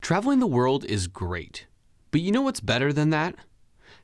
Traveling the world is great, but you know what's better than that?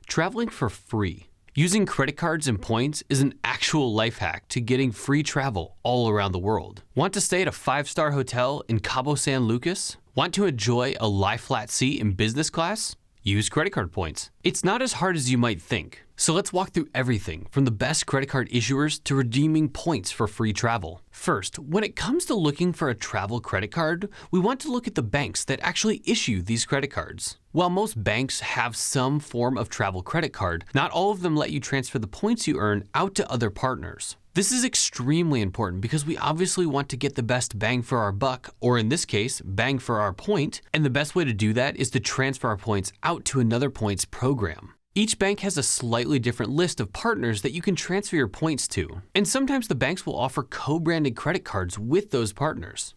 Traveling for free. Using credit cards and points is an actual life hack to getting free travel all around the world. Want to stay at a 5-star hotel in Cabo San Lucas? Want to enjoy a lie-flat seat in business class? Use credit card points. It's not as hard as you might think. So let's walk through everything from the best credit card issuers to redeeming points for free travel. First, when it comes to looking for a travel credit card, we want to look at the banks that actually issue these credit cards. While most banks have some form of travel credit card, not all of them let you transfer the points you earn out to other partners. This is extremely important because we obviously want to get the best bang for our buck, or in this case, bang for our point, and the best way to do that is to transfer our points out to another points program. Each bank has a slightly different list of partners that you can transfer your points to, and sometimes the banks will offer co-branded credit cards with those partners.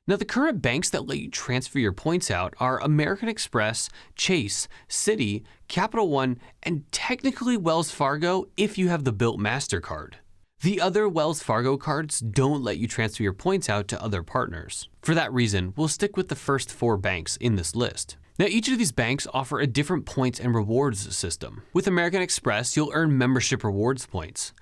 Now, the current banks that let you transfer your points out are American Express, Chase, Citi, Capital One, and technically Wells Fargo if you have the Built MasterCard. The other Wells Fargo cards don't let you transfer your points out to other partners. For that reason, we'll stick with the first 4 banks in this list. Now, each of these banks offer a different points and rewards system. With American Express, you'll earn membership rewards points.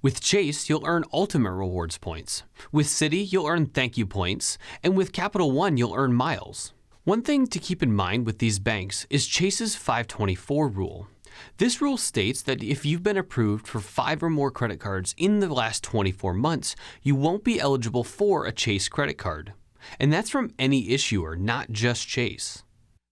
With Chase, you'll earn ultimate rewards points. With Citi, you'll earn thank you points. And with Capital One, you'll earn miles. One thing to keep in mind with these banks is Chase's 524 rule. This rule states that if you've been approved for 5 or more credit cards in the last 24 months, you won't be eligible for a Chase credit card. And that's from any issuer, not just Chase.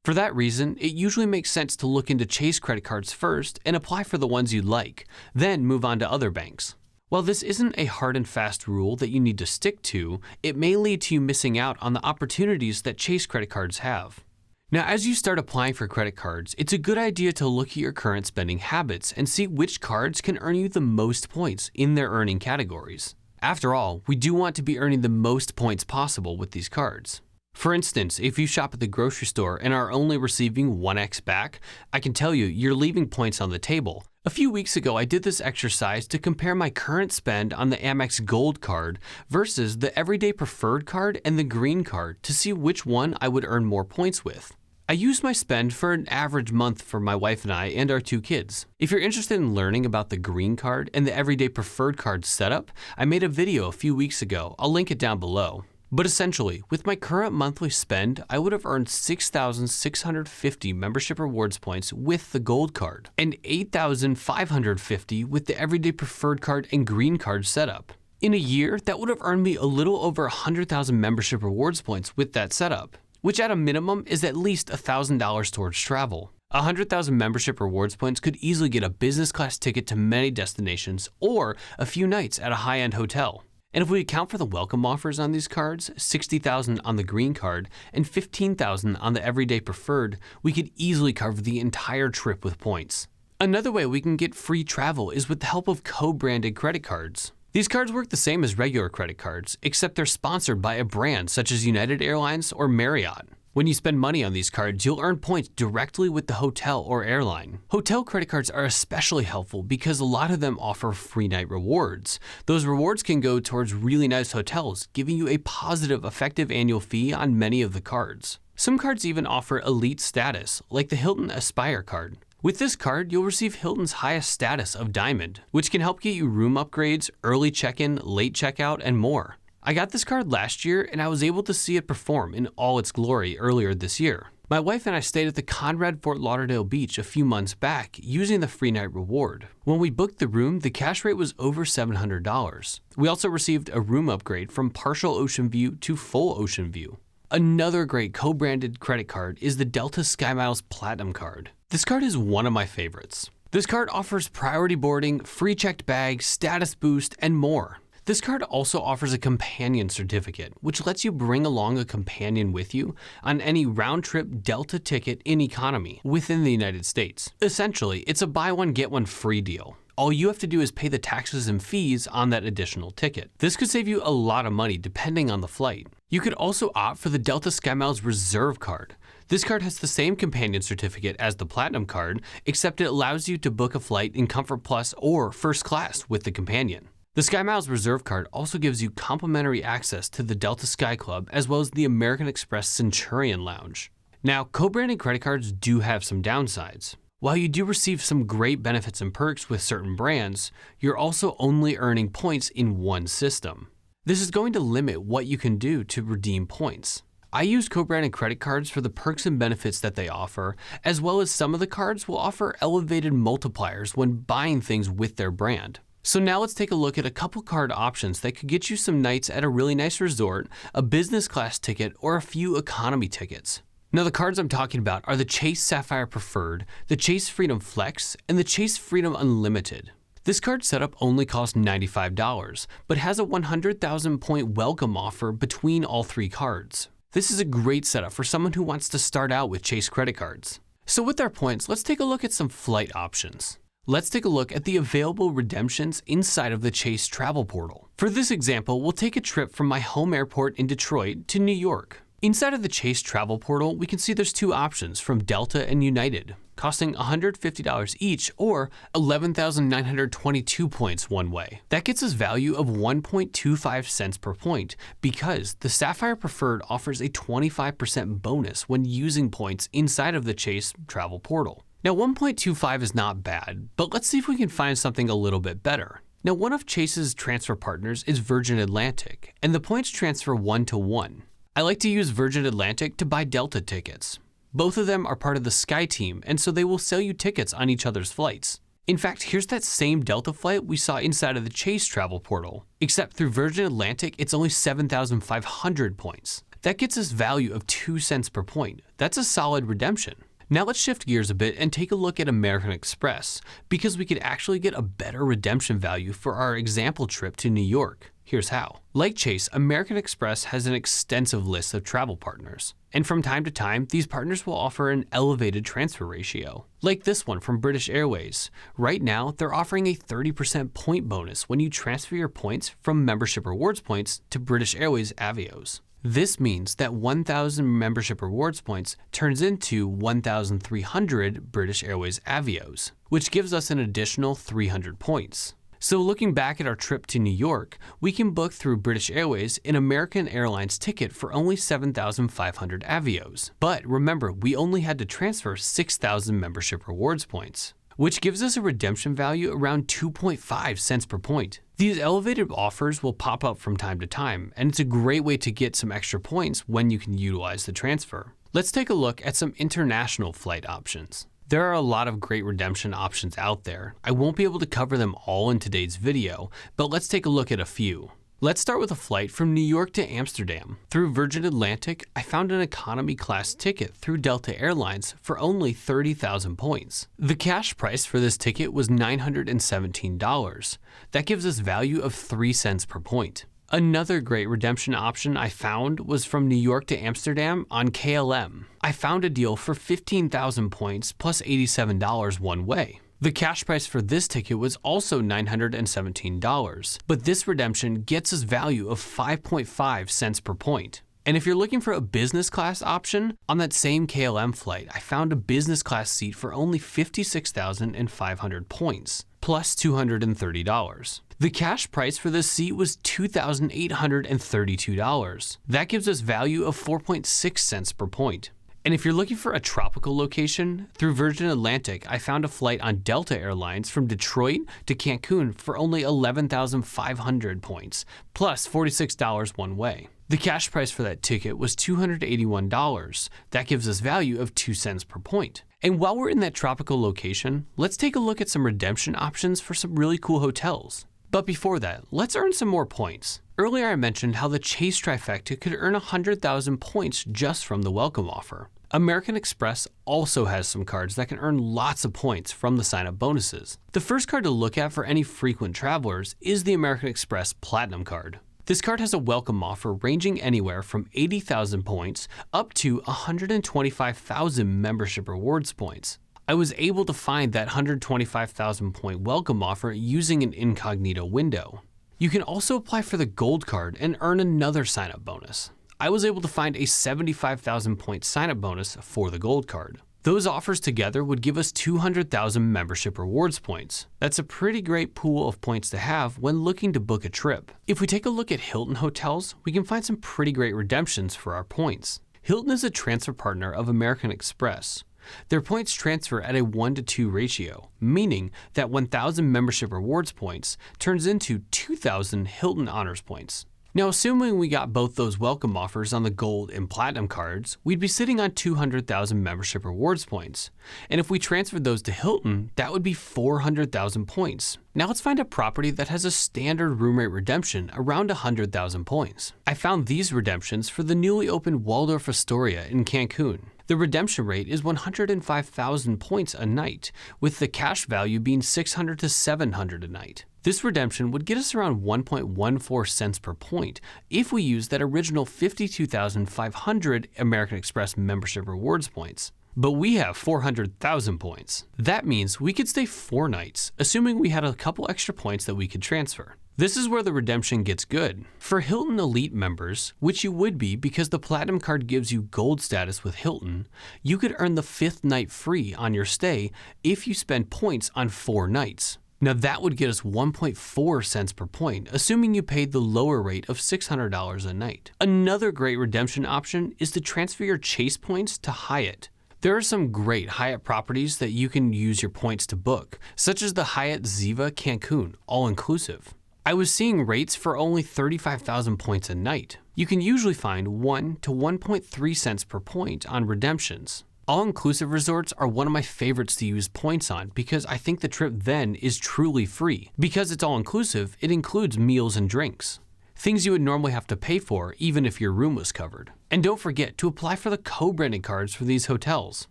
For that reason, it usually makes sense to look into Chase credit cards first and apply for the ones you like, then move on to other banks. While this isn't a hard and fast rule that you need to stick to, it may lead to you missing out on the opportunities that Chase credit cards have. Now, as you start applying for credit cards, it's a good idea to look at your current spending habits and see which cards can earn you the most points in their earning categories. After all, we do want to be earning the most points possible with these cards. For instance, if you shop at the grocery store and are only receiving 1x back, I can tell you you're leaving points on the table. A few weeks ago, I did this exercise to compare my current spend on the Amex Gold card versus the Everyday Preferred card and the Green card to see which one I would earn more points with. I used my spend for an average month for my wife and I and our 2 kids. If you're interested in learning about the Green card and the Everyday Preferred card setup, I made a video a few weeks ago. I'll link it down below. But essentially, with my current monthly spend, I would have earned 6,650 membership rewards points with the Gold card and 8,550 with the Everyday Preferred card and Green card setup. In a year, that would have earned me a little over 100,000 membership rewards points with that setup, which at a minimum is at least $1,000 towards travel. 100,000 membership rewards points could easily get a business class ticket to many destinations or a few nights at a high-end hotel. And if we account for the welcome offers on these cards, 60,000 on the Green card and 15,000 on the Everyday Preferred, we could easily cover the entire trip with points. Another way we can get free travel is with the help of co-branded credit cards. These cards work the same as regular credit cards, except they're sponsored by a brand such as United Airlines or Marriott. When you spend money on these cards, you'll earn points directly with the hotel or airline. Hotel credit cards are especially helpful because a lot of them offer free night rewards. Those rewards can go towards really nice hotels, giving you a positive effective annual fee on many of the cards. Some cards even offer elite status, like the Hilton Aspire card. With this card, you'll receive Hilton's highest status of Diamond, which can help get you room upgrades, early check-in, late checkout, and more. I got this card last year and I was able to see it perform in all its glory earlier this year. My wife and I stayed at the Conrad Fort Lauderdale Beach a few months back using the free night reward. When we booked the room, the cash rate was over $700. We also received a room upgrade from partial ocean view to full ocean view. Another great co-branded credit card is the Delta SkyMiles Platinum card. This card is one of my favorites. This card offers priority boarding, free checked bags, status boost, and more. This card also offers a companion certificate, which lets you bring along a companion with you on any round-trip Delta ticket in economy within the United States. Essentially, it's a buy one, get one free deal. All you have to do is pay the taxes and fees on that additional ticket. This could save you a lot of money depending on the flight. You could also opt for the Delta SkyMiles Reserve card. This card has the same companion certificate as the Platinum card, except it allows you to book a flight in Comfort Plus or First Class with the companion. The SkyMiles Reserve card also gives you complimentary access to the Delta Sky Club as well as the American Express Centurion Lounge. Now, co-branded credit cards do have some downsides. While you do receive some great benefits and perks with certain brands, you're also only earning points in one system. This is going to limit what you can do to redeem points. I use co-branded credit cards for the perks and benefits that they offer, as well as some of the cards will offer elevated multipliers when buying things with their brand. So now let's take a look at a couple card options that could get you some nights at a really nice resort, a business class ticket, or a few economy tickets. Now the cards I'm talking about are the Chase Sapphire Preferred, the Chase Freedom Flex, and the Chase Freedom Unlimited. This card setup only costs $95, but has a 100,000 point welcome offer between all three cards. This is a great setup for someone who wants to start out with Chase credit cards. So with our points, let's take a look at some flight options. Let's take a look at the available redemptions inside of the Chase travel portal. For this example, we'll take a trip from my home airport in Detroit to New York. Inside of the Chase travel portal, we can see there's two options from Delta and United, costing $150 each or 11,922 points one way. That gets us value of 1.25 cents per point because the Sapphire Preferred offers a 25% bonus when using points inside of the Chase travel portal. Now 1.25 is not bad, but let's see if we can find something a little bit better. Now one of Chase's transfer partners is Virgin Atlantic, and the points transfer 1-to-1. I like to use Virgin Atlantic to buy Delta tickets. Both of them are part of the Sky team, and so they will sell you tickets on each other's flights. In fact, here's that same Delta flight we saw inside of the Chase travel portal, except through Virgin Atlantic, it's only 7,500 points. That gets us value of 2 cents per point. That's a solid redemption. Now let's shift gears a bit and take a look at American Express, because we could actually get a better redemption value for our example trip to New York. Here's how. Like Chase, American Express has an extensive list of travel partners. And from time to time, these partners will offer an elevated transfer ratio. Like this one from British Airways. Right now, they're offering a 30% point bonus when you transfer your points from membership rewards points to British Airways Avios. This means that 1,000 membership rewards points turns into 1,300 British Airways Avios, which gives us an additional 300 points. So looking back at our trip to New York, we can book through British Airways an American Airlines ticket for only 7,500 Avios. But remember, we only had to transfer 6,000 membership rewards points, which gives us a redemption value around 2.5 cents per point. These elevated offers will pop up from time to time, and it's a great way to get some extra points when you can utilize the transfer. Let's take a look at some international flight options. There are a lot of great redemption options out there. I won't be able to cover them all in today's video, but let's take a look at a few. Let's start with a flight from New York to Amsterdam. Through Virgin Atlantic, I found an economy class ticket through Delta Airlines for only 30,000 points. The cash price for this ticket was $917. That gives us value of 3 cents per point. Another great redemption option I found was from New York to Amsterdam on KLM. I found a deal for 15,000 points plus $87 one way. The cash price for this ticket was also $917, but this redemption gets us value of 5.5 cents per point. And if you're looking for a business class option, on that same KLM flight, I found a business class seat for only 56,500 points, plus $230. The cash price for this seat was $2,832. That gives us value of 4.6 cents per point. And if you're looking for a tropical location, through Virgin Atlantic, I found a flight on Delta Airlines from Detroit to Cancun for only 11,500 points, plus $46 one way. The cash price for that ticket was $281. That gives us value of 2 cents per point. And while we're in that tropical location, let's take a look at some redemption options for some really cool hotels. But before that, let's earn some more points. Earlier I mentioned how the Chase trifecta could earn 100,000 points just from the welcome offer. American Express also has some cards that can earn lots of points from the sign-up bonuses. The first card to look at for any frequent travelers is the American Express Platinum card. This card has a welcome offer ranging anywhere from 80,000 points up to 125,000 membership rewards points. I was able to find that 125,000 point welcome offer using an incognito window. You can also apply for the gold card and earn another sign-up bonus. I was able to find a 75,000 point sign-up bonus for the gold card. Those offers together would give us 200,000 membership rewards points. That's a pretty great pool of points to have when looking to book a trip. If we take a look at Hilton hotels, we can find some pretty great redemptions for our points. Hilton is a transfer partner of American Express. Their points transfer at a 1-to-2 ratio, meaning that 1,000 membership rewards points turns into 2,000 Hilton Honors points. Now, assuming we got both those welcome offers on the Gold and Platinum cards, we'd be sitting on 200,000 membership rewards points. And if we transferred those to Hilton, that would be 400,000 points. Now let's find a property that has a standard room rate redemption around 100,000 points. I found these redemptions for the newly opened Waldorf Astoria in Cancun. The redemption rate is 105,000 points a night, with the cash value being 600 to 700 a night. This redemption would get us around 1.14 cents per point if we use that original 52,500 American Express membership rewards points. But we have 400,000 points. That means we could stay 4 nights, assuming we had a couple extra points that we could transfer. This is where the redemption gets good. For Hilton Elite members, which you would be because the Platinum card gives you gold status with Hilton, you could earn the 5th night free on your stay if you spend points on 4 nights. Now that would get us 1.4 cents per point, assuming you paid the lower rate of $600 a night. Another great redemption option is to transfer your Chase points to Hyatt. There are some great Hyatt properties that you can use your points to book, such as the Hyatt Ziva Cancun, all-inclusive. I was seeing rates for only 35,000 points a night. You can usually find 1 to 1.3 cents per point on redemptions. All-inclusive resorts are one of my favorites to use points on because I think the trip then is truly free. Because it's all-inclusive, it includes meals and drinks, things you would normally have to pay for even if your room was covered. And don't forget to apply for the co-branded cards for these hotels.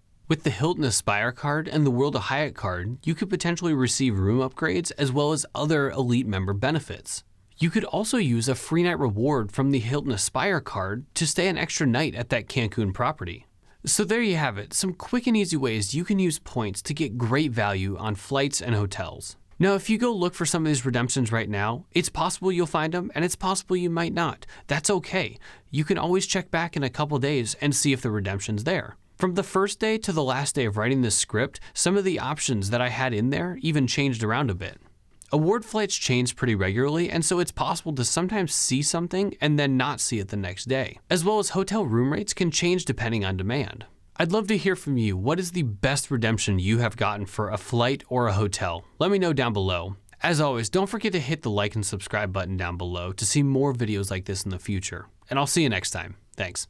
With the Hilton Aspire card and the World of Hyatt card, you could potentially receive room upgrades as well as other elite member benefits. You could also use a free night reward from the Hilton Aspire card to stay an extra night at that Cancun property. So there you have it, some quick and easy ways you can use points to get great value on flights and hotels. Now, if you go look for some of these redemptions right now, it's possible you'll find them and it's possible you might not. That's okay. You can always check back in a couple days and see if the redemption's there. From the first day to the last day of writing this script, some of the options that I had in there even changed around a bit. Award flights change pretty regularly, and so it's possible to sometimes see something and then not see it the next day. As well as hotel room rates can change depending on demand. I'd love to hear from you. What is the best redemption you have gotten for a flight or a hotel? Let me know down below. As always, don't forget to hit the like and subscribe button down below to see more videos like this in the future. And I'll see you next time. Thanks.